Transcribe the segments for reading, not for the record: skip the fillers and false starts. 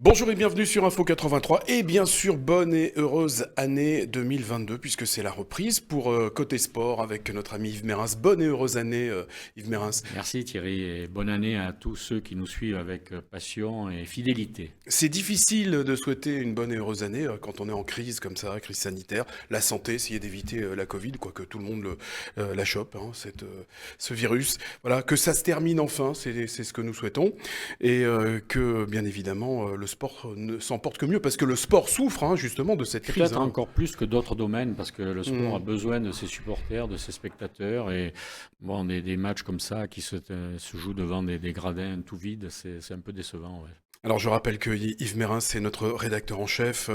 Bonjour et bienvenue sur Info 83 et bien sûr bonne et heureuse année 2022 puisque c'est la reprise pour Côté Sport avec notre ami Yves Mérins. Bonne et heureuse année Yves Mérins. Merci Thierry et bonne année à tous ceux qui nous suivent avec passion et fidélité. C'est difficile de souhaiter une bonne et heureuse année quand on est en crise comme ça, crise sanitaire. La santé, essayer d'éviter la Covid, quoique tout le monde la chope, hein, ce virus. Voilà, que ça se termine enfin, c'est ce que nous souhaitons. Et que bien évidemment le sport ne s'en porte que mieux parce que le sport souffre hein, justement de cette crise. Peut-être Hein. encore plus que d'autres domaines parce que le sport a besoin de ses supporters, de ses spectateurs et bon, des matchs comme ça qui se jouent devant des gradins tout vides, c'est un peu décevant. Ouais. Alors je rappelle que Yves Mérins, c'est notre rédacteur en chef,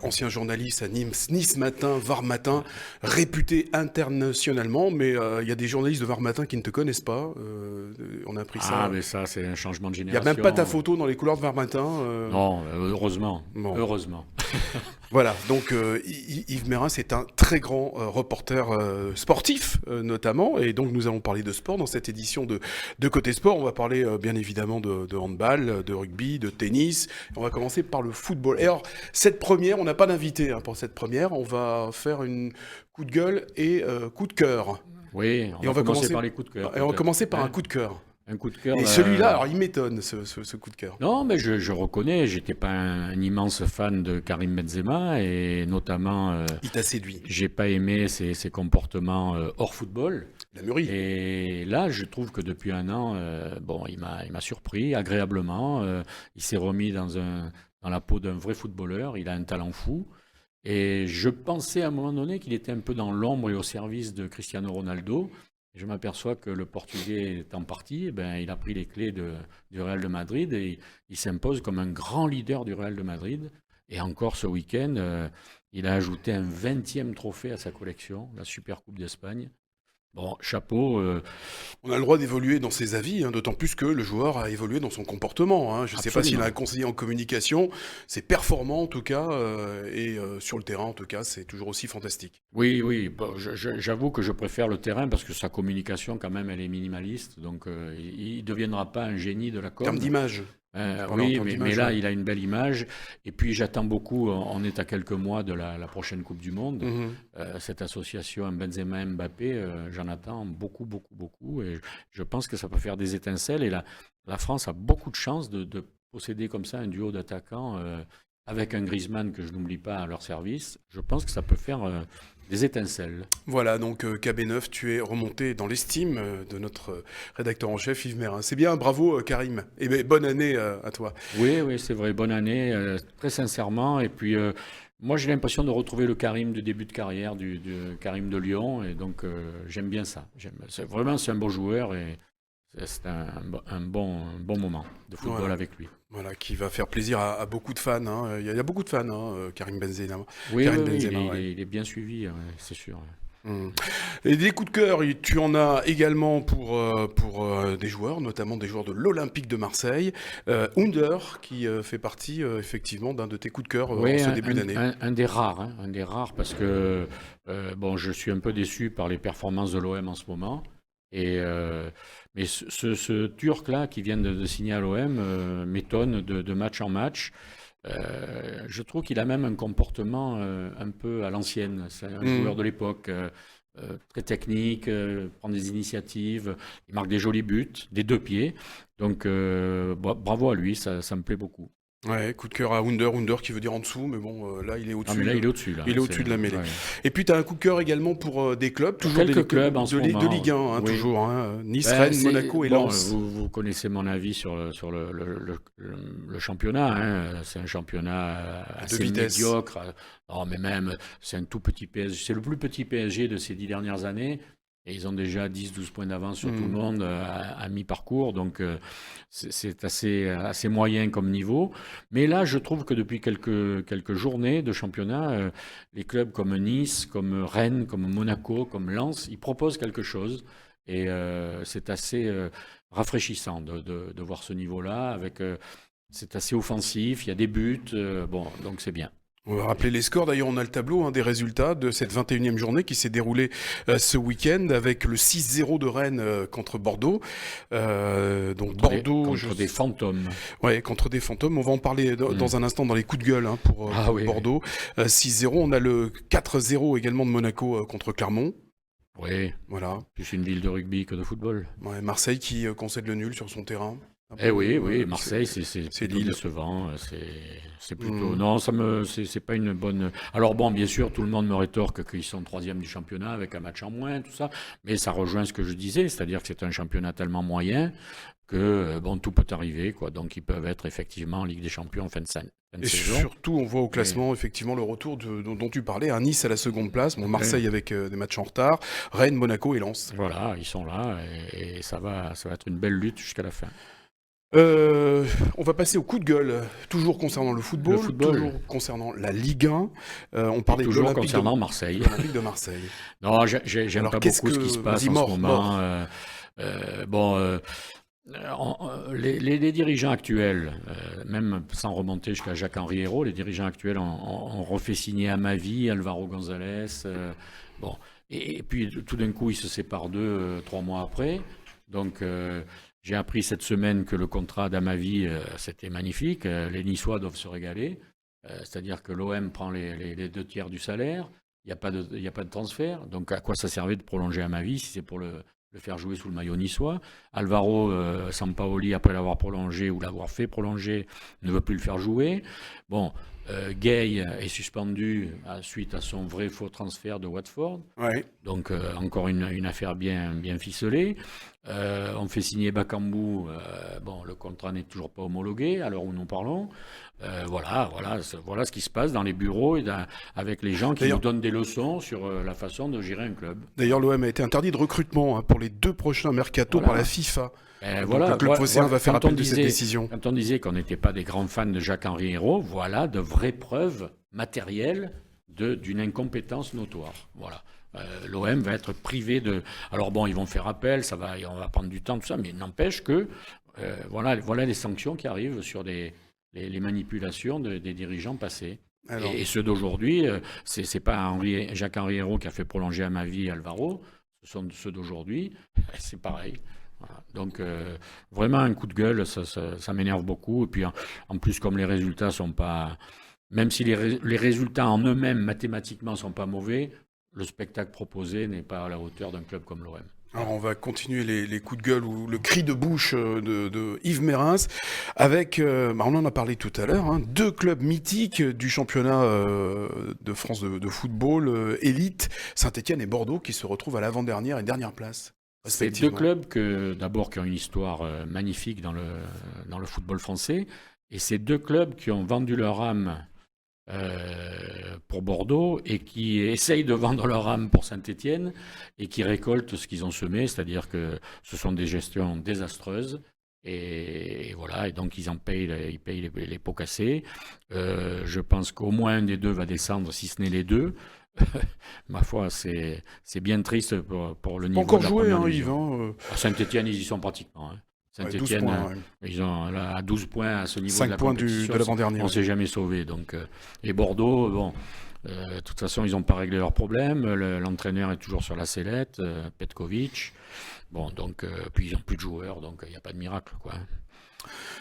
ancien journaliste à Nice Matin, Var Matin, réputé internationalement, mais il y a des journalistes de Var Matin qui ne te connaissent pas. On a appris Ah, ça. mais ça, c'est un changement de Il n'y a même génération. pas ta photo dans les couleurs de Var Matin. Non, heureusement. Bon. Heureusement. Voilà, donc Yves Mérins est un très grand reporter sportif notamment, et donc nous allons parler de sport dans cette édition de Côté Sport. On va parler bien évidemment de handball, de rugby, de tennis. On va commencer par le football. Et alors, cette première, on n'a pas d'invité hein, pour cette première, on va faire une coup de gueule et coup de cœur. Oui, Et on va commencer par les coups de cœur. Et on va peut-être. commencer par un Hein. coup de cœur. Un coup de cœur. Et celui-là, alors il m'étonne ce coup de cœur. Non, mais je reconnais, j'étais pas un immense fan de Karim Benzema et notamment, Il t'a séduit. j'ai pas aimé ses comportements hors football. La mûrie. Et là, je trouve que depuis un an, bon, il m'a surpris agréablement. Il s'est remis dans la peau d'un vrai footballeur. Il a un talent fou. Et je pensais à un moment donné qu'il était un peu dans l'ombre et au service de Cristiano Ronaldo. Je m'aperçois que le Portugais est en partie, eh ben, il a pris les clés du Real de Madrid et il s'impose comme un grand leader du Real de Madrid. Et encore ce week-end, il a ajouté un 20e trophée à sa collection, la Super Coupe d'Espagne. Bon, chapeau. On a le droit d'évoluer dans ses avis, hein, d'autant plus que le joueur a évolué dans son comportement. Hein. Je ne sais pas s'il a un Absolument. conseiller en communication, c'est performant en tout cas, et sur le terrain en tout cas, c'est toujours aussi fantastique. Oui, oui, bon, j'avoue que je préfère le terrain parce que sa communication, quand même, elle est minimaliste. Donc, il ne deviendra pas un génie de la En termes com. d'image, je parlais en Oui, termes mais d'image. là, Ouais. il a une belle image. Et puis, j'attends beaucoup, on est à quelques mois de la prochaine Coupe du Monde. Mhm. Cette association Benzema-Mbappé, j'en attends beaucoup, beaucoup, beaucoup. Et je pense que ça peut faire des étincelles. Et la France a beaucoup de chance de posséder comme ça un duo d'attaquants avec un Griezmann que je n'oublie pas à leur service. Je pense que ça peut faire des étincelles. Voilà, donc KB9, tu es remonté dans l'estime de notre rédacteur en chef Yves Mérins. C'est bien, bravo Karim, et bonne année à toi. Oui, oui, c'est vrai. Bonne année, très sincèrement. Et puis, moi, j'ai l'impression de retrouver le Karim du début de carrière, du Karim de Lyon. Et donc, j'aime bien ça. C'est un beau joueur et c'est un bon moment de football Voilà. avec lui. Voilà, qui va faire plaisir à beaucoup de fans. Hein. Il y a beaucoup de fans, hein, Karim Benzema. Oui, oui, Karim oui, Benzema, ouais. il est bien suivi, ouais, c'est sûr. Hmm. Et des coups de cœur, tu en as également pour des joueurs, notamment des joueurs de l'Olympique de Marseille. Under, qui fait partie effectivement d'un de tes coups de cœur en Oui, ce début d'année. un des rares, hein, un des rares parce que bon, je suis un peu déçu par les performances de l'OM en ce moment. Et, mais ce Turc-là qui vient de signer à l'OM m'étonne de match en match. Je trouve qu'il a même un comportement un peu à l'ancienne. C'est un Hmm. joueur de l'époque, très technique, prend des initiatives, il marque des jolis buts, des deux pieds. Donc bravo à lui, ça me plaît beaucoup. Ouais, coup de cœur à Under, Under qui veut dire en dessous, mais bon, là il est Ah mais au-dessus. là, il est au-dessus, là. Il est au-dessus de la mêlée. Ouais. Et puis tu as un coup de cœur également pour des clubs, Pour toujours des quelques clubs en ce de moment, Ligue 1, hein, oui. toujours. Hein, Nice, Ben, Rennes, Monaco et bon, Lens. vous connaissez mon avis sur le championnat. Hein. C'est un championnat À deux assez vitesses. médiocre. Oh, mais même, c'est un tout petit PSG. C'est le plus petit PSG de ces 10 dernières années. Et ils ont déjà 10-12 points d'avance sur tout le Hmm. monde à mi-parcours. Donc, c'est assez moyen comme niveau. Mais là, je trouve que depuis quelques journées de championnat, les clubs comme Nice, comme Rennes, comme Monaco, comme Lens, ils proposent quelque chose. Et c'est assez rafraîchissant de voir ce niveau-là. C'est assez offensif, il y a des buts. Bon, donc c'est bien. On va rappeler les scores. D'ailleurs, on a le tableau des résultats de cette 21e journée qui s'est déroulée ce week-end avec le 6-0 de Rennes contre Bordeaux. Donc Bordeaux contre des fantômes. Ouais, contre des fantômes. On va en parler dans un instant dans les coups de gueule pour Oui, Bordeaux. 6-0. On a le 4-0 également de Monaco contre Clermont. Oui. Voilà. Plus une ville de rugby que de football. Ouais, Marseille qui concède le nul sur son terrain. Oui, Marseille, c'est plutôt décevant. C'est plutôt non, c'est pas une bonne. Alors bon, bien sûr, tout le monde me rétorque qu'ils sont troisième du championnat avec un match en moins, tout ça. Mais ça rejoint ce que je disais, c'est-à-dire que c'est un championnat tellement moyen que bon, tout peut arriver, quoi. Donc ils peuvent être effectivement en Ligue des Champions en fin de saison. Et surtout, on voit au classement effectivement le retour dont tu parlais, un Nice à la seconde place, Marseille avec des matchs en retard, Rennes, Monaco et Lens. Voilà, ils sont là et ça va être une belle lutte jusqu'à la fin. On va passer au coup de gueule, toujours concernant le football. Toujours concernant la Ligue 1. On parlait toujours de concernant Marseille. L'Olympique de Marseille. Non, j'aime pas beaucoup ce qui se passe en ce moment. Les dirigeants actuels, même sans remonter jusqu'à Jacques-Henri Hérault, les dirigeants actuels ont refait signer à ma vie Alvaro González. Bon, et puis tout d'un coup, ils se séparent d'eux 3 mois après. Donc j'ai appris cette semaine que le contrat d'Amavi, c'était magnifique. Les Niçois doivent se régaler. C'est-à-dire que l'OM prend les 2 tiers du salaire. Il n'y a pas de transfert. Donc à quoi ça servait de prolonger Amavi si c'est pour le faire jouer sous le maillot niçois? Alvaro Sampaoli, après l'avoir prolongé ou l'avoir fait prolonger, ne veut plus le faire jouer. Bon, Gay est suspendu suite à son vrai faux transfert de Watford. Ouais. Donc encore une affaire bien ficelée. On fait signer Bakambu. Bon, le contrat n'est toujours pas homologué à l'heure où nous parlons. Voilà ce qui se passe dans les bureaux et avec les gens qui nous donnent des leçons sur la façon de gérer un club. D'ailleurs, l'OM a été interdit de recrutement pour les 2 prochains mercato par la FIFA. Le club phocéen va faire appel de cette décision. Quand on disait qu'on n'était pas des grands fans de Jacques-Henri Hérault, voilà de vraies preuves matérielles d'une incompétence notoire. Voilà. L'OM va être privé de. Alors bon, ils vont faire appel, on va prendre du temps, tout ça, mais n'empêche que voilà les sanctions qui arrivent sur les manipulations des dirigeants passés. Et ceux d'aujourd'hui, c'est pas Jacques-Henri Hérault qui a fait prolonger à ma vie Alvaro, ce sont ceux d'aujourd'hui, c'est pareil. Voilà. Donc vraiment un coup de gueule, ça m'énerve beaucoup. Et puis en plus, comme les résultats sont pas. Même si les résultats en eux-mêmes mathématiquement sont pas mauvais, le spectacle proposé n'est pas à la hauteur d'un club comme l'OM. Alors on va continuer les coups de gueule ou le cri de bouche de Yves Mérins avec, on en a parlé tout à l'heure, 2 clubs mythiques du championnat de France de football élite, Saint-Étienne et Bordeaux, qui se retrouvent à l'avant-dernière et dernière place. C'est 2 clubs qui ont une histoire magnifique dans le football français, et c'est 2 clubs qui ont vendu leur âme pour Bordeaux et qui essayent de vendre leur âme pour Saint-Étienne et qui récoltent ce qu'ils ont semé, c'est-à-dire que ce sont des gestions désastreuses et voilà, et donc ils payent les pots cassés. Je pense qu'au moins un des 2 va descendre, si ce n'est les 2. Ma foi, c'est bien triste pour le niveau de la première division. À Saint-Étienne, ils y sont pratiquement. Saint-Étienne, ils ont à 12 points à ce niveau de la compétition. De l'avant-dernière. On ne s'est jamais sauvé. Donc, et Bordeaux, bon, de toute façon, ils n'ont pas réglé leurs problèmes. L'entraîneur est toujours sur la sellette, Petkovic. Bon, donc, puis ils n'ont plus de joueurs, donc il n'y a pas de miracle, quoi.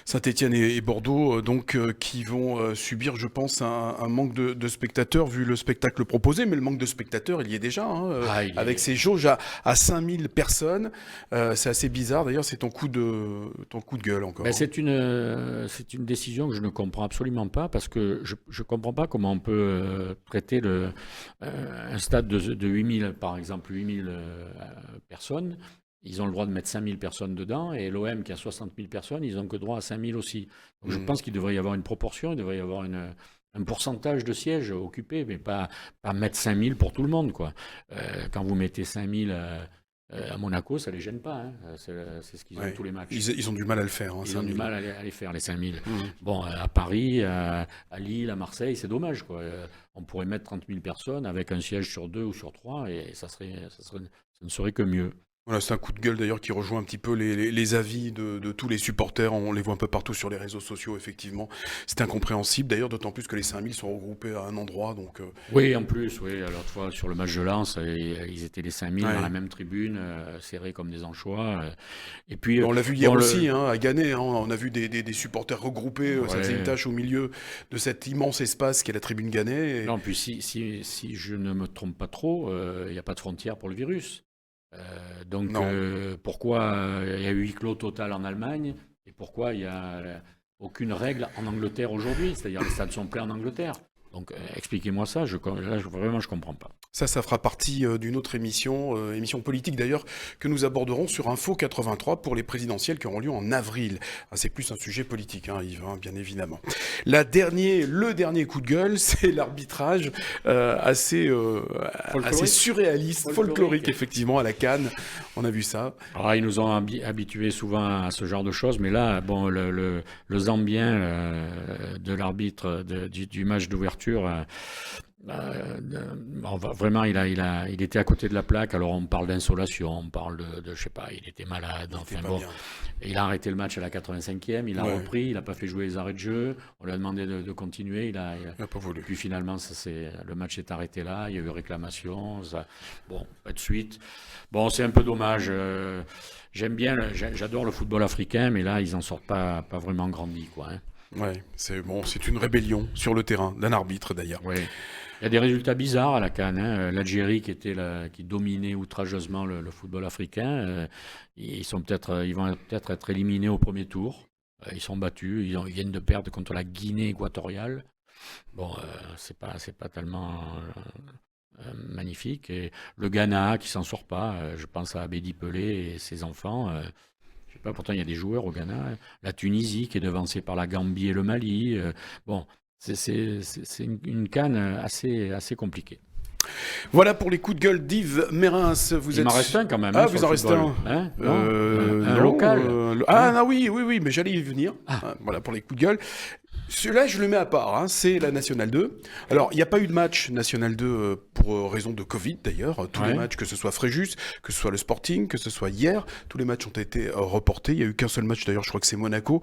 Saint-Étienne et Bordeaux, qui vont subir, je pense, un manque de spectateurs, vu le spectacle proposé. Mais le manque de spectateurs, il y est déjà, avec ces jauges à 5000 personnes. C'est assez bizarre. D'ailleurs, c'est ton coup de gueule encore. Ben, c'est une décision que je ne comprends absolument pas, parce que je ne comprends pas comment on peut traiter un stade de 8000, par exemple, 8000 personnes. Ils ont le droit de mettre 5000 personnes dedans, et l'OM qui a 60 000 personnes, ils n'ont que droit à 5000 aussi. Donc je pense qu'il devrait y avoir une proportion, il devrait y avoir un pourcentage de sièges occupés, mais pas mettre 5000 pour tout le monde, quoi. Quand vous mettez 5000 à Monaco, ça ne les gêne pas. C'est ce qu'ils ont tous les matchs. Ils ont du mal à le faire. Ils ont du mal à les faire, les 5000. Bon, à Paris, à Lille, à Marseille, c'est dommage, quoi. On pourrait mettre 30 000 personnes avec un siège sur 2 ou sur 3, et ça ne serait que mieux. Voilà, c'est un coup de gueule d'ailleurs qui rejoint un petit peu les avis de tous les supporters. On les voit un peu partout sur les réseaux sociaux, effectivement. C'est incompréhensible d'ailleurs, d'autant plus que les 5000 sont regroupés à un endroit. Donc, Oui, en plus, oui. Alors, tu vois, sur le match de Lens, ils étaient les 5000 dans ouais. la même tribune, serrés comme des anchois. Et puis, On l'a vu hier bon, aussi, hein, à Gannais, hein. On a vu des supporters regroupés. Ça faisait une ouais. tâche au milieu de cet immense espace qu'est la tribune Gannais. Non, puis si je ne me trompe pas trop, il n'y a pas de frontière pour le virus. Donc, Non. pourquoi il y a eu huis clos total en Allemagne et pourquoi il n'y a aucune règle en Angleterre aujourd'hui? C'est-à-dire les stades sont pleins en Angleterre. Donc, expliquez-moi ça, vraiment, je ne comprends pas. Ça fera partie d'une autre émission, émission politique d'ailleurs, que nous aborderons sur Info 83 pour les présidentielles qui auront lieu en avril. Ah, c'est plus un sujet politique, hein, Yves, hein, bien évidemment. Le dernier coup de gueule, c'est l'arbitrage assez surréaliste, folklorique, effectivement, à la CAN. On a vu ça. Alors, ils nous ont habitués souvent à ce genre de choses, mais là, bon, le Zambien de l'arbitre du match d'ouverture, vraiment, il était à côté de la plaque. Alors, on parle d'insolation, on parle je sais pas, il était malade. Enfin bon, il a arrêté le match à la 85e, il a repris, il n'a pas fait jouer les arrêts de jeu. On lui a demandé de continuer, il a pas voulu. Puis finalement, le match s'est arrêté là. Il y a eu réclamation. Bon, pas de suite. Bon, c'est un peu dommage. J'adore le football africain, mais là, ils en sortent pas vraiment grandi, quoi. Hein. Ouais, c'est une rébellion sur le terrain d'un arbitre d'ailleurs. Ouais. Il y a des résultats bizarres à la CAN. Hein. L'Algérie qui dominait outrageusement le football africain, ils vont peut-être être éliminés au premier tour. Ils sont battus. Ils viennent de perdre contre la Guinée équatoriale. Bon, c'est pas tellement magnifique. Et le Ghana qui s'en sort pas. Je pense à Abedi Pelé et ses enfants. Je sais pas. Pourtant, il y a des joueurs au Ghana. La Tunisie qui est devancée par la Gambie et le Mali. Bon. C'est une CAN assez compliquée. Voilà pour les coups de gueule d'Yves Mérins. Il m'en reste un quand même. Ah, Hein, vous en restez un. Hein un Non, local. Ah, non, oui, mais j'allais y venir. Ah. Voilà pour les coups de gueule. Celui-là, je le mets à part, hein, c'est la Nationale 2. Alors, il n'y a pas eu de match Nationale 2 pour raison de Covid, d'ailleurs. Tous les matchs, que ce soit Fréjus, que ce soit le Sporting, que ce soit hier, tous les matchs ont été reportés. Il n'y a eu qu'un seul match, d'ailleurs, je crois que c'est Monaco,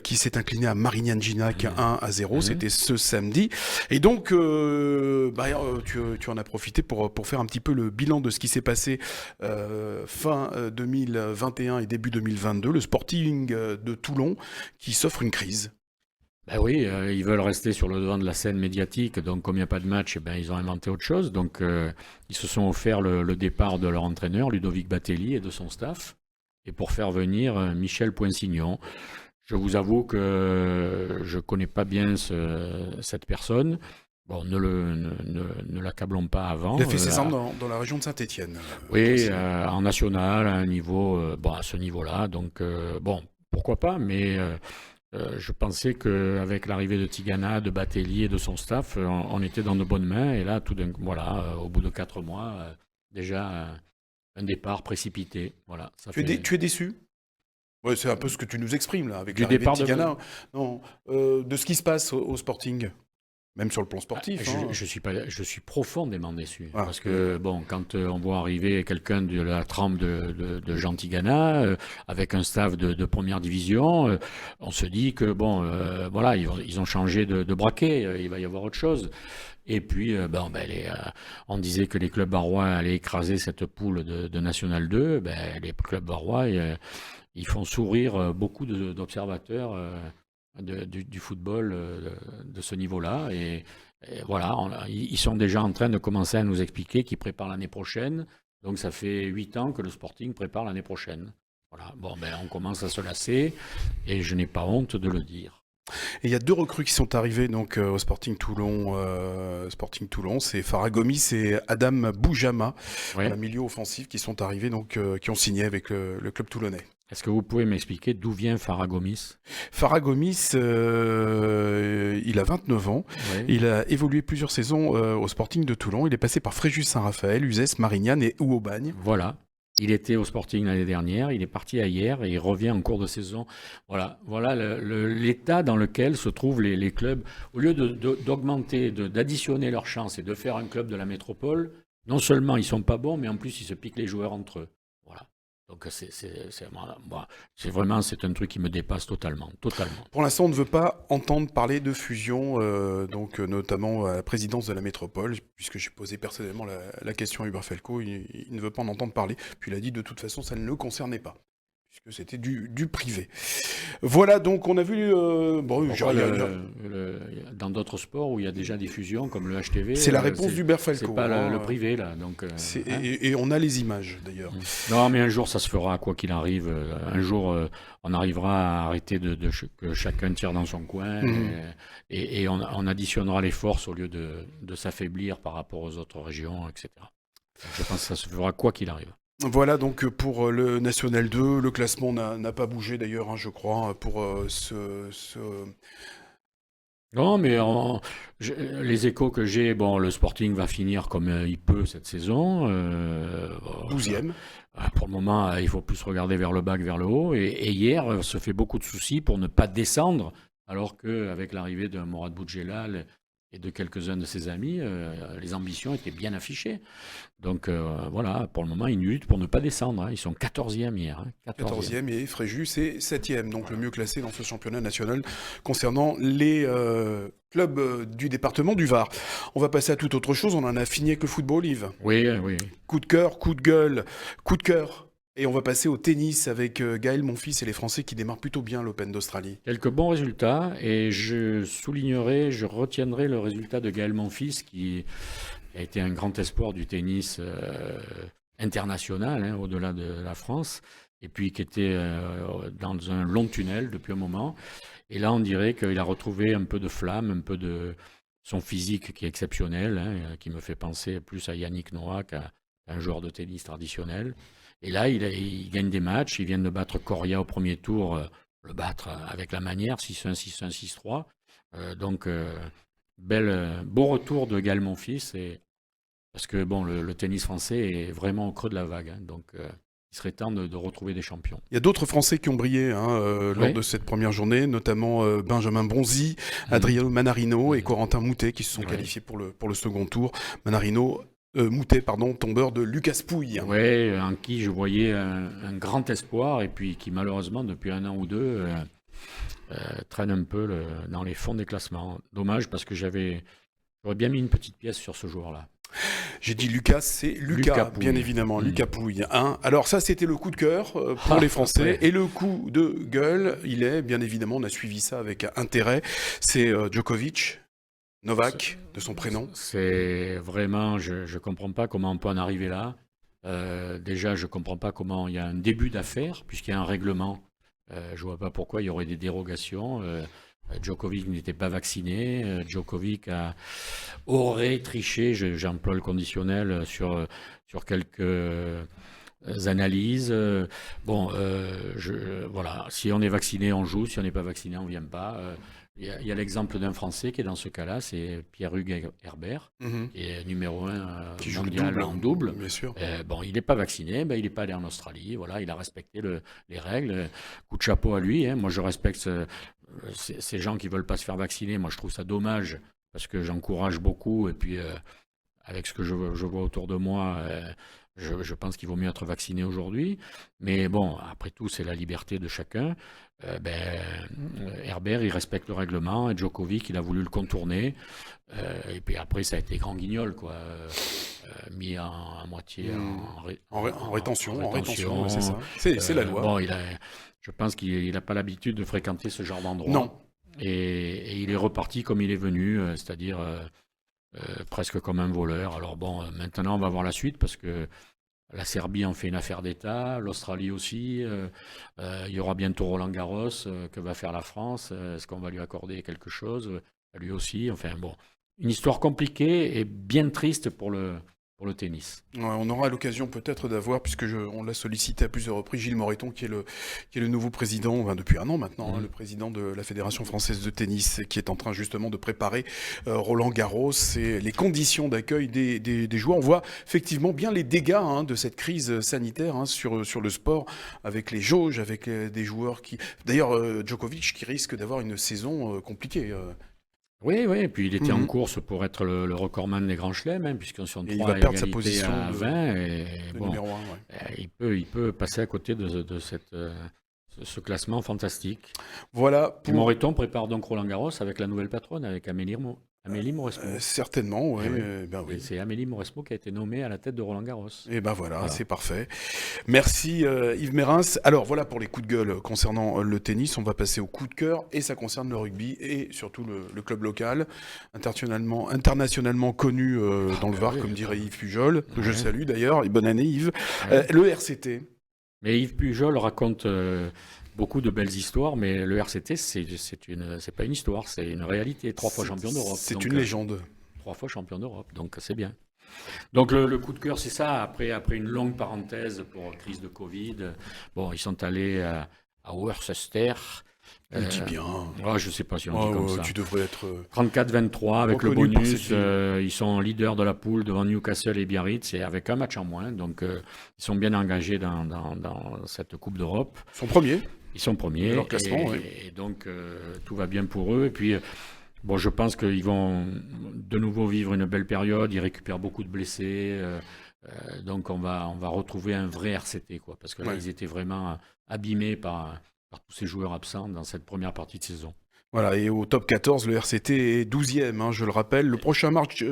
qui s'est incliné à Marignane Gignac 1-0. C'était ce samedi. Et donc, tu en as profité pour faire un petit peu le bilan de ce qui s'est passé fin 2021 et début 2022. Le Sporting de Toulon qui s'offre une crise. Ben oui, ils veulent rester sur le devant de la scène médiatique, donc comme il n'y a pas de match, eh ben, ils ont inventé autre chose. Donc ils se sont offert le départ de leur entraîneur, Ludovic Batelli, et de son staff, et pour faire venir Michel Poinsignon. Je vous avoue que je ne connais pas bien cette personne. Bon, ne l'accablons pas avant. Il a fait ses armes dans la région de Saint-Étienne. Oui, en national, à un niveau, à ce niveau-là. Donc, pourquoi pas, mais... je pensais qu'avec l'arrivée de Tigana, de Batelli et de son staff, on était dans de bonnes mains. Et là, tout d'un coup, au bout de 4 mois, déjà un départ précipité. Voilà, Tu es déçu? Ouais, c'est un peu ce que tu nous exprimes là, avec du l'arrivée de départ Tigana. Non, de ce qui se passe au Sporting, même sur le plan sportif. Je suis profondément déçu. Parce que, quand on voit arriver quelqu'un de la trempe de Jean Tigana, avec un staff de première division, on se dit que, ils ont changé de braquet, il va y avoir autre chose. Et puis, on disait que les clubs barois allaient écraser cette poule de National 2. Les clubs barois, ils font sourire beaucoup d'observateurs du football de ce niveau-là. Et voilà, ils sont déjà en train de commencer à nous expliquer qu'ils préparent l'année prochaine. Donc ça fait 8 ans que le Sporting prépare l'année prochaine. Voilà, on commence à se lasser et je n'ai pas honte de le dire. Et il y a 2 recrues qui sont arrivées donc au Sporting Toulon. C'est Farah Gomis et Adam Boujama, milieu offensif, qui sont arrivés donc qui ont signé avec le club toulonnais. Est-ce que vous pouvez m'expliquer d'où vient Farah Gomis? Farah Gomis, il a 29 ans. Oui. Il a évolué plusieurs saisons au Sporting de Toulon. Il est passé par Fréjus-Saint-Raphaël, Uzès, Marignane et Ouaubagne. Voilà. Il était au Sporting l'année dernière, il est parti hier et il revient en cours de saison. Voilà l'état dans lequel se trouvent les clubs. Au lieu d'augmenter, d'additionner leurs chances et de faire un club de la métropole, non seulement ils sont pas bons, mais en plus ils se piquent les joueurs entre eux. Voilà. Donc c'est un truc qui me dépasse totalement, totalement. Pour l'instant, on ne veut pas entendre parler de fusion, notamment à la présidence de la métropole, puisque j'ai posé personnellement la question à Hubert Felco, il ne veut pas en entendre parler. Puis il a dit de toute façon, ça ne le concernait pas, puisque c'était du privé. Voilà, donc on a vu... Dans d'autres sports où il y a déjà des fusions, comme le HTV... C'est la réponse d'Hubert Felco. C'est pas le privé, là. Donc, et on a les images, d'ailleurs. Non, mais un jour, ça se fera, quoi qu'il arrive. Un jour, on arrivera à arrêter que chacun tire dans son coin et on additionnera les forces au lieu de s'affaiblir par rapport aux autres régions, etc. Je pense que ça se fera quoi qu'il arrive. Voilà donc pour le National 2, le classement n'a pas bougé d'ailleurs, je crois, pour Non, mais les échos que j'ai, le Sporting va finir comme il peut cette saison. 12e. Pour le moment, il faut plus regarder vers le bas que vers le haut. Et hier, se fait beaucoup de soucis pour ne pas descendre, alors qu'avec l'arrivée de Morad Boudjelal et de quelques-uns de ses amis, les ambitions étaient bien affichées. Donc voilà, pour le moment, ils luttent pour ne pas descendre. Ils sont 14e hier. 14e et Fréjus est 7e, donc le mieux classé dans ce championnat national concernant les clubs du département du Var. On va passer à toute autre chose, on en a fini avec le football, Yves. Oui. Coup de cœur, coup de gueule, coup de cœur. Et on va passer au tennis avec Gaël Monfils et les Français qui démarrent plutôt bien l'Open d'Australie. Quelques bons résultats et je retiendrai le résultat de Gaël Monfils qui a été un grand espoir du tennis international, au-delà de la France, et puis qui était dans un long tunnel depuis un moment. Et là, on dirait qu'il a retrouvé un peu de flamme, un peu de son physique qui est exceptionnel, qui me fait penser plus à Yannick Noah qu'à un joueur de tennis traditionnel. Et là, il gagne des matchs. Il vient de battre Coria au premier tour, le battre avec la manière, 6-1, 6-1, 6-3. Donc, beau retour de Gaël Monfils. Parce que le tennis français est vraiment au creux de la vague. Donc, il serait temps de retrouver des champions. Il y a d'autres Français qui ont brillé lors de cette première journée, notamment Benjamin Bonzi, Adriano Manarino et Corentin Moutet qui se sont qualifiés pour le second tour. Moutet, tombeur de Lucas Pouille. Oui, en qui je voyais un grand espoir et puis qui malheureusement depuis un an ou deux traîne un peu dans les fonds des classements. Dommage parce que j'aurais bien mis une petite pièce sur ce joueur-là. J'ai dit Lucas, c'est Lucas bien évidemment, Lucas Pouille. Alors ça, c'était le coup de cœur pour les Français. Ouais. Et le coup de gueule, bien évidemment, on a suivi ça avec intérêt, c'est Djokovic. Novak, de son prénom. C'est vraiment, je ne comprends pas comment on peut en arriver là. Déjà, je ne comprends pas comment il y a un début d'affaire, puisqu'il y a un règlement. Je ne vois pas pourquoi il y aurait des dérogations. Djokovic n'était pas vacciné. Djokovic aurait triché, j'emploie le conditionnel, sur quelques analyses. Voilà. Si on est vacciné, on joue. Si on n'est pas vacciné, on ne vient pas. Il y a l'exemple d'un Français qui est dans ce cas-là, c'est Pierre-Hugues Herbert, qui est numéro 1 mondial en double. Bien sûr. Il n'est pas vacciné, il n'est pas allé en Australie, voilà, il a respecté les règles. Coup de chapeau à lui, moi je respecte ces gens qui ne veulent pas se faire vacciner, moi je trouve ça dommage, parce que j'encourage beaucoup, et puis avec ce que je vois autour de moi, je pense qu'il vaut mieux être vacciné aujourd'hui. Mais bon, après tout, c'est la liberté de chacun. Herbert, il respecte le règlement, et Djokovic, il a voulu le contourner. Et puis après, ça a été grand guignol, quoi. Mis à moitié en rétention, c'est ça. C'est la loi. Je pense qu'il n'a pas l'habitude de fréquenter ce genre d'endroit. Non. Et il est reparti comme il est venu, c'est-à-dire presque comme un voleur. Alors maintenant, on va voir la suite, parce que la Serbie en fait une affaire d'État, l'Australie aussi. Il y aura bientôt Roland Garros. Que va faire la France? Est-ce qu'on va lui accorder quelque chose? Lui aussi. Enfin une histoire compliquée et bien triste pour le tennis. Ouais, on aura l'occasion peut-être d'avoir, puisque on l'a sollicité à plusieurs reprises, Gilles Moreton, qui est le nouveau président, depuis un an maintenant, le président de la Fédération française de tennis, qui est en train justement de préparer Roland Garros et les conditions d'accueil des joueurs. On voit effectivement bien les dégâts de cette crise sanitaire sur le sport, avec les jauges, avec des joueurs qui... D'ailleurs, Djokovic qui risque d'avoir une saison compliquée. Oui, oui, et puis il était en Mhm. course pour être le recordman des grands chelems, hein, puisqu'ils sont Et il 3 va à perdre sa égalité position à 20. Et de bon, numéro 1. Ouais. il peut passer à côté de ce classement fantastique. Voilà Et pour Moreton prépare donc Roland Garros avec la nouvelle patronne, avec Amélie Mauresmo. certainement, Eh ouais, oui. ben Et oui. c'est Amélie Mauresmo qui a été nommée à la tête de Roland Garros. Et ben voilà, Voilà. c'est parfait. Merci Yves Mérins. Alors voilà pour les coups de gueule concernant le tennis. On va passer au coup de cœur et ça concerne le rugby et surtout le club local, internationalement connu dans le Ben Var, oui, comme attends. dirait Yves Pujol, que je Ouais, salue d'ailleurs. Et bonne année Yves. ouais. Le RCT. Mais Yves Pujol raconte beaucoup de belles histoires, mais le RCT, c'est pas une histoire, c'est une réalité. 3 fois champion d'Europe. C'est Donc, une légende. 3 fois champion d'Europe, donc c'est bien. Donc le coup de cœur, c'est ça. Après une longue parenthèse pour crise de Covid, bon, ils sont allés à Worcester. On dit bien. Je sais pas si on dit Oh, comme ça. tu devrais être 34-23 avec le reconnu par cette bonus. ville. Ils sont leaders de la poule devant Newcastle et Biarritz et avec un match en moins. Donc ils sont bien engagés dans cette Coupe d'Europe. Son premier Ils sont de premiers leur classement. Ouais. et donc tout va bien pour eux. Et puis bon, je pense qu'ils vont de nouveau vivre une belle période. Ils récupèrent beaucoup de blessés. Donc on va retrouver un vrai RCT, quoi. Parce que là, Ouais. ils étaient vraiment abîmés par tous ces joueurs absents dans cette première partie de saison. Voilà, et au top 14, le RCT est 12e, hein, je le rappelle. Le prochain match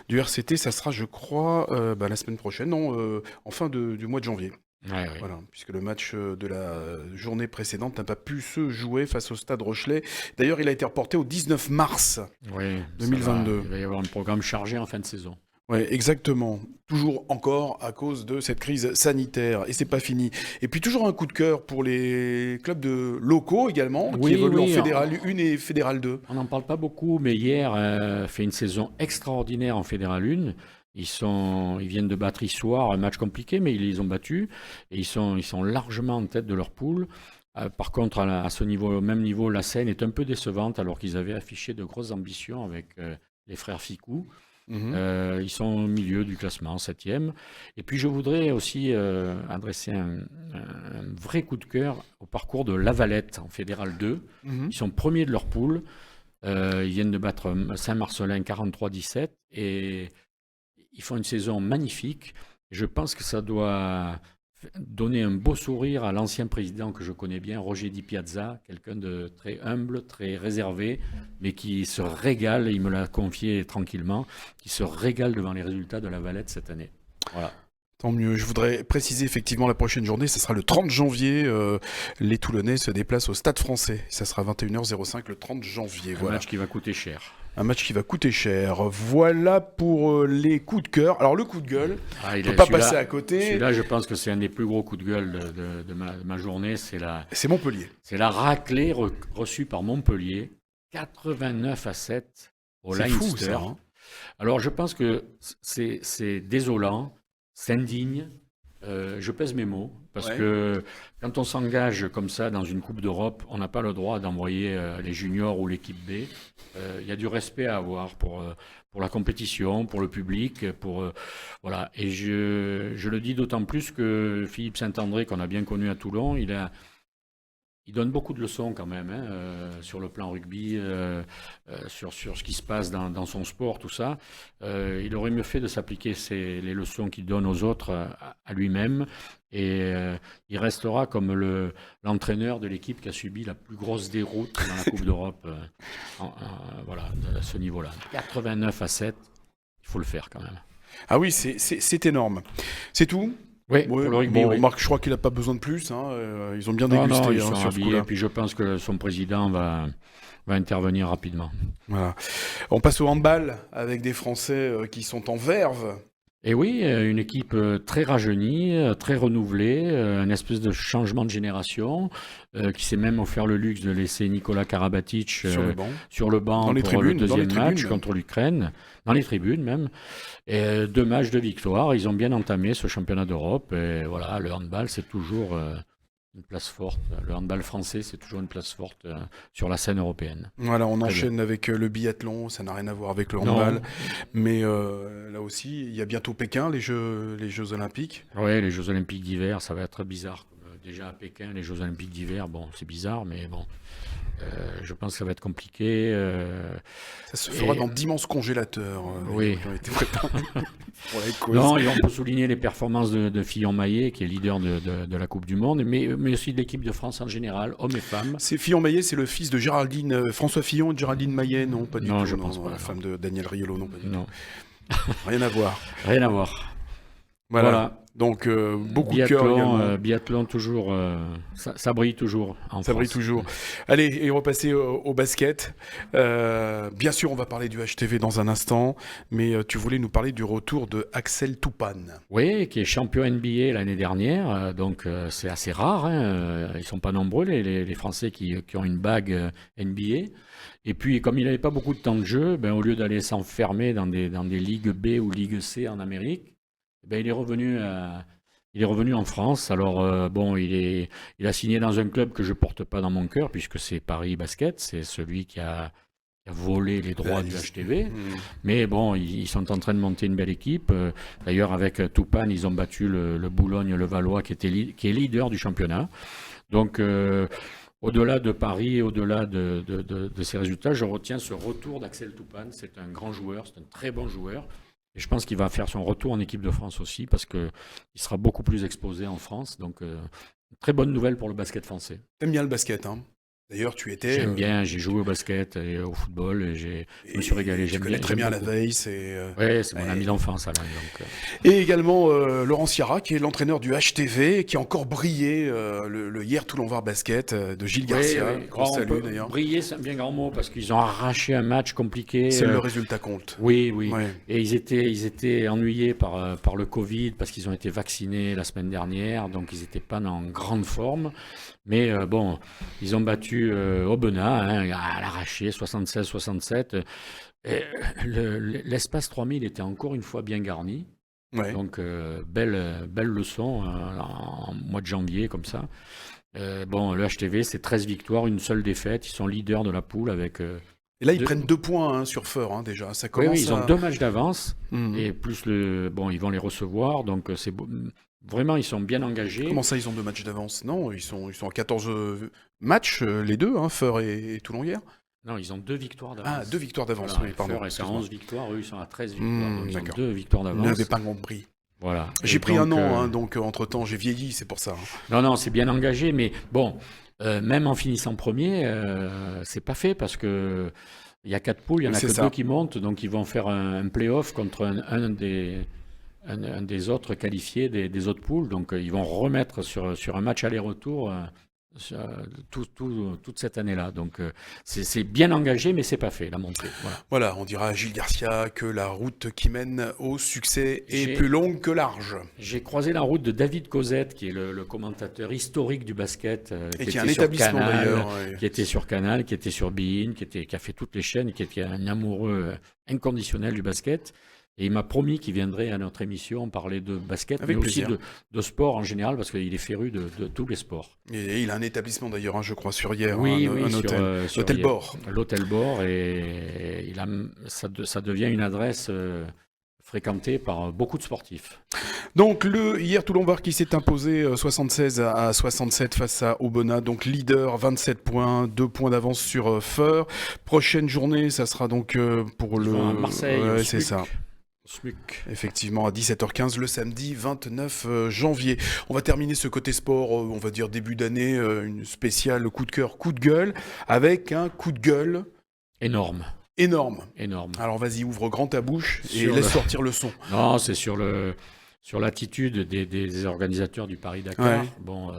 du RCT, ça sera, je crois, la semaine prochaine, non, en fin du mois de janvier. Ouais, ouais. Voilà, puisque le match de la journée précédente n'a pas pu se jouer face au Stade Rochelais. D'ailleurs, il a été reporté au 19 mars Oui, 2022. il va y avoir un programme chargé en fin de saison. Ouais, exactement. Toujours encore à cause de cette crise sanitaire. Et c'est pas fini. Et puis toujours un coup de cœur pour les clubs locaux également, qui Oui, évoluent en oui, Fédéral 1 et Fédéral 2. on n'en parle pas beaucoup, mais hier fait une saison extraordinaire en Fédéral 1. Ils viennent de battre Issoire, un match compliqué, mais ils les ont battus et ils sont largement en tête de leur poule. Par contre, à ce niveau, au même niveau, la Seine est un peu décevante alors qu'ils avaient affiché de grosses ambitions avec les frères Ficou. Mhm. Ils sont au milieu du classement, 7e. Et puis je voudrais aussi adresser un vrai coup de cœur au parcours de Lavalette en Fédéral 2. Mhm. Ils sont premiers de leur poule. Ils viennent de battre Saint-Marcellin 43-17 et ils font une saison magnifique. Je pense que ça doit donner un beau sourire à l'ancien président que je connais bien, Roger Di Piazza, quelqu'un de très humble, très réservé, mais qui se régale, il me l'a confié tranquillement, qui se régale devant les résultats de la Valette cette année. Voilà. Tant mieux. Je voudrais préciser effectivement la prochaine journée, ce sera le 30 janvier. Les Toulonnais se déplacent au Stade Français. Ça sera 21h05 le 30 janvier. Un Voilà. match qui va coûter cher. Un match qui va coûter cher. Voilà pour les coups de cœur. Alors le coup de gueule, Ah, on ne peut pas passer à côté. Celui-là, je pense que c'est un des plus gros coups de gueule de ma journée. C'est C'est Montpellier. la raclée reçue par Montpellier, 89-7 au C'est fou Leinster. ça. Hein. Alors, je pense que c'est désolant, c'est indigne. Je pèse mes mots, parce Ouais. que quand on s'engage comme ça dans une Coupe d'Europe, on n'a pas le droit d'envoyer les juniors ou l'équipe B. Il y a du respect à avoir pour la compétition, pour le public, voilà. Et je le dis d'autant plus que Philippe Saint-André, qu'on a bien connu à Toulon, il donne beaucoup de leçons quand même, hein, sur le plan rugby, sur ce qui se passe dans son sport, tout ça. Il aurait mieux fait de s'appliquer les leçons qu'il donne aux autres à lui-même. Et il restera comme l'entraîneur de l'équipe qui a subi la plus grosse déroute dans la Coupe d'Europe, voilà, à ce niveau-là. 89-7, il faut le faire quand même. Ah oui, c'est énorme. C'est tout. Oui, Ouais, pour le rugby, bon, oui. Marc, je crois qu'il n'a pas besoin de plus. Hein. Ils ont bien Non, dégusté ils sont sur ce habillés, coup-là. et puis je pense que son président va intervenir rapidement. Voilà. On passe au handball avec des Français qui sont en verve. Et oui, une équipe très rajeunie, très renouvelée, un espèce de changement de génération, qui s'est même offert le luxe de laisser Nicolas Karabatic Sur le banc. sur le banc Dans les pour tribunes, le dans les deuxième match tribunes. contre l'Ukraine, dans les tribunes même. Et 2 matchs de victoire, ils ont bien entamé ce championnat d'Europe. Et voilà, le handball, c'est toujours une place forte. Le handball français, c'est toujours une place forte sur la scène européenne. Voilà, on Très enchaîne avec le biathlon, ça n'a rien à voir avec le Non. handball. Mais là aussi, il y a bientôt Pékin, les Jeux Olympiques. Oui, les Jeux Olympiques d'hiver, ça va être très bizarre. Déjà à Pékin, les Jeux Olympiques d'hiver, bon, c'est bizarre, mais bon. Je pense que ça va être compliqué. Ça se fera Et dans d'immenses congélateurs, oui. qui ont été préparés pour la cause. Non, et on peut souligner les performances de Fillon-Maillet, qui est leader de la Coupe du Monde, mais aussi de l'équipe de France en général, hommes et femmes. C'est Fillon-Maillet, c'est le fils de Géraldine, François Fillon et de Géraldine Maillet, non, pas du Non, tout. je Non, pense pas, la non. femme de Daniel Riolo, non, pas du Non, tout. Rien à voir. rien à voir. Voilà. Voilà. Donc, beaucoup de cœur également. Biathlon toujours, ça brille toujours en Ça France. brille toujours. Allez, et on va passer au basket. Bien sûr, on va parler du HTV dans un instant, mais tu voulais nous parler du retour de Axel Toupane. Oui, qui est champion NBA l'année dernière, donc c'est assez rare. Ils ne sont pas nombreux, les Français qui ont une bague NBA. Et puis, comme il n'avait pas beaucoup de temps de jeu, ben, au lieu d'aller s'enfermer dans des ligues B ou ligues C en Amérique, ben, il est revenu en France. Alors, bon, il a signé dans un club que je ne porte pas dans mon cœur, puisque c'est Paris Basket, c'est celui qui a volé les droits du HTV. Mais bon, ils sont en train de monter une belle équipe. D'ailleurs, avec Toupane, ils ont battu le Boulogne-le-Valois, qui est leader du championnat. Donc, au-delà de Paris et au-delà de ces résultats, je retiens ce retour d'Axel Toupane. C'est un grand joueur, c'est un très bon joueur. Et je pense qu'il va faire son retour en équipe de France aussi, parce qu'il sera beaucoup plus exposé en France. Donc, très bonne nouvelle pour le basket français. T'aimes bien le basket, hein? D'ailleurs, tu étais. J'aime bien, j'ai joué au basket et au football et je me suis régalé. Tu connais très bien la veille, Oui, c'est mon ami d'enfance, Alain. Donc, Et également Laurent Ciara, qui est l'entraîneur du HTV, qui a encore brillé le hier Toulon-Var Basket de Gilles Garcia, qu'on salue d'ailleurs. Briller, c'est un bien grand mot, parce qu'ils ont arraché un match compliqué. Seul le résultat compte. Oui. Ouais. Et ils étaient ennuyés par le Covid, parce qu'ils ont été vaccinés la semaine dernière, donc ils n'étaient pas en grande forme. Mais bon, ils ont battu Aubenas à l'arraché, 76-67. L'espace 3000 était encore une fois bien garni. Ouais. Donc, belle leçon en mois de janvier, comme ça. Bon, le HTV, c'est 13 victoires, une seule défaite. Ils sont leaders de la poule avec... Et là, ils prennent 2 points sur Feur, hein, déjà. Ça commence ils ont 2 matchs d'avance. Mmh. Et plus bon, ils vont les recevoir. Donc, c'est vraiment, ils sont bien engagés. Comment ça, ils ont 2 matchs d'avance? Non, ils sont à 14 matchs, les deux, hein, Feur et Toulon hier. Non, ils ont 2 victoires d'avance. Ah, 2 victoires d'avance, Voilà, oui, pardon. Feur est à 11 victoires, eux, ils sont à 13 victoires. Donc, ils ont d'accord. 2 victoires Je d'avance. n'avais pas compris. Voilà. J'ai Et pris donc, un an, hein, donc entre-temps, j'ai vieilli, c'est pour ça. Hein. Non, c'est bien engagé, mais bon, même en finissant premier, c'est pas fait, parce que il y a 4 poules, il y en a C'est que ça. 2 qui montent, donc ils vont faire un play-off contre un des autres qualifiés des autres poules. Donc ils vont remettre sur un match aller-retour toute cette année-là. Donc c'est bien engagé, mais c'est pas fait, la montée. Voilà, on dira à Gilles Garcia que la route qui mène au succès est J'ai- plus longue que large. J'ai croisé la route de David Cosette, qui est le commentateur historique du basket, Et qui qui est un était sur établissement Canal, d'ailleurs. Ouais. qui était sur Canal, qui était sur beIN, qui a fait toutes les chaînes, qui était un amoureux inconditionnel du basket. Et il m'a promis qu'il viendrait à notre émission parler de basket, Avec mais aussi plaisir. de sport en général, parce qu'il est féru de tous les sports. Et il a un établissement d'ailleurs, hein, je crois, sur hier. Oui, un sur, hôtel. sur Hôtel hier. Bord. L'hôtel Bord, et ça devient une adresse fréquentée par beaucoup de sportifs. Donc le hier Toulon-Var qui s'est imposé 76 à 67 face à Aubenas, donc leader, 27 points, 2 points d'avance sur Feur. Prochaine journée, ça sera donc pour Ils le... vont à Marseille, au Ouais, c'est SMUC. ça. SMUC. Effectivement, à 17h15 le samedi 29 janvier. On va terminer ce côté sport, on va dire début d'année, une spéciale coup de cœur, coup de gueule, avec un coup de gueule Énorme. énorme. Alors vas-y, ouvre grand ta bouche et Sur laisse le- sortir le son. Non, c'est sur l'attitude des organisateurs du Paris-Dakar. Ouais. Bon,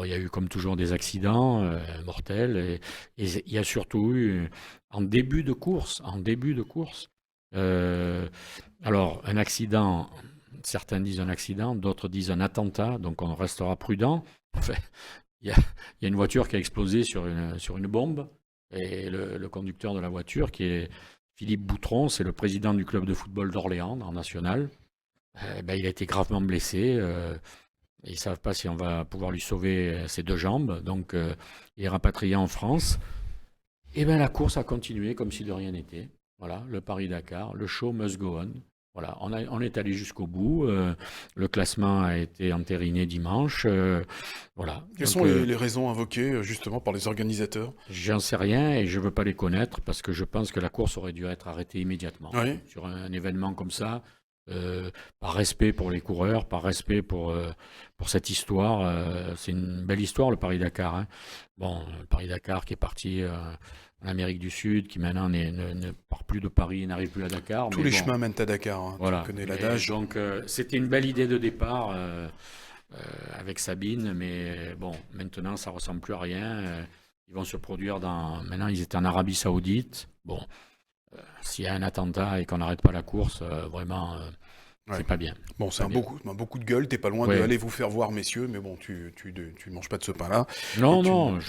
il y a eu comme toujours des accidents mortels, et il y a surtout eu en début de course, alors un accident. Certains disent un accident, d'autres disent un attentat, donc on restera prudent. Enfin, il y a une voiture qui a explosé sur une bombe, et le conducteur de la voiture, qui est Philippe Boutron, c'est le président du club de football d'Orléans en national. Il a été gravement blessé. Ils ne savent pas si on va pouvoir lui sauver ses 2 jambes. Donc, il est rapatrié en France. Et bien, la course a continué comme si de rien n'était. Voilà, le Paris-Dakar, le show must go on. Voilà, on est allé jusqu'au bout. Le classement a été entériné dimanche. Voilà. Quelles Donc, sont les raisons invoquées justement par les organisateurs? j'en sais rien et je veux pas les connaître parce que je pense que la course aurait dû être arrêtée immédiatement. Oui. Sur un événement comme ça, par respect pour les coureurs, par respect pour cette histoire. C'est une belle histoire, le Paris-Dakar, hein. Bon, le Paris-Dakar qui est parti en Amérique du Sud, qui maintenant ne part plus de Paris, n'arrive plus à Dakar. Tous mais les bon, chemins mènent à Dakar, hein. voilà. Tu connais Et l'adage. donc, c'était une belle idée de départ avec Sabine, mais bon, maintenant, ça ressemble plus à rien. Ils vont se produire Maintenant, ils étaient en Arabie Saoudite. Bon, s'il y a un attentat et qu'on n'arrête pas la course, vraiment, Ouais. c'est pas bien. Bon, c'est Pas bien. beaucoup de gueule. T'es pas loin Ouais. d'aller vous faire voir, messieurs, mais bon, tu manges pas de ce pain-là. Non, Et tu- non,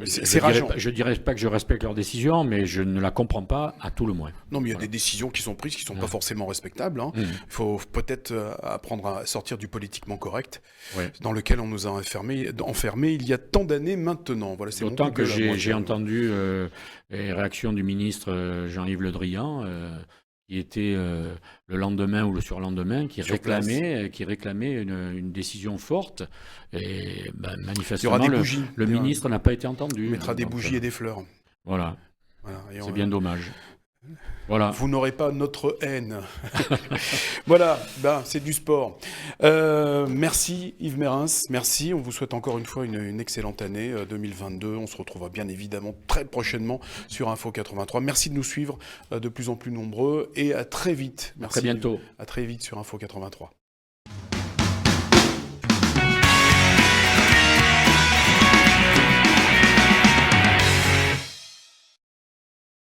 C'est rageant. je dirais pas que je respecte leur décision, mais je ne la comprends pas à tout le moins. Non, mais il y a Voilà. des décisions qui sont prises qui sont Ouais. pas forcément respectables, hein. Mmh. Il faut peut-être apprendre à sortir du politiquement correct, Ouais. dans lequel on nous a enfermés il y a tant d'années maintenant. Voilà, c'est mon D'autant coup de que gueule à moi, j'ai entendu les réactions du ministre Jean-Yves Le Drian, qui était le lendemain ou le surlendemain, qui Sur place. réclamait une décision forte. Et ben, Il y manifestement, aura des bougies. le ministre n'a pas été entendu. On mettra des Donc, bougies et des fleurs. Voilà, Voilà, et c'est bien dommage. Voilà. Vous n'aurez pas notre haine. Voilà, c'est du sport. Merci Yves Mérins, merci. On vous souhaite encore une fois une excellente année 2022. On se retrouvera bien évidemment très prochainement sur Info 83. Merci de nous suivre de plus en plus nombreux et à très vite. Merci. Très bientôt. À très vite sur Info 83.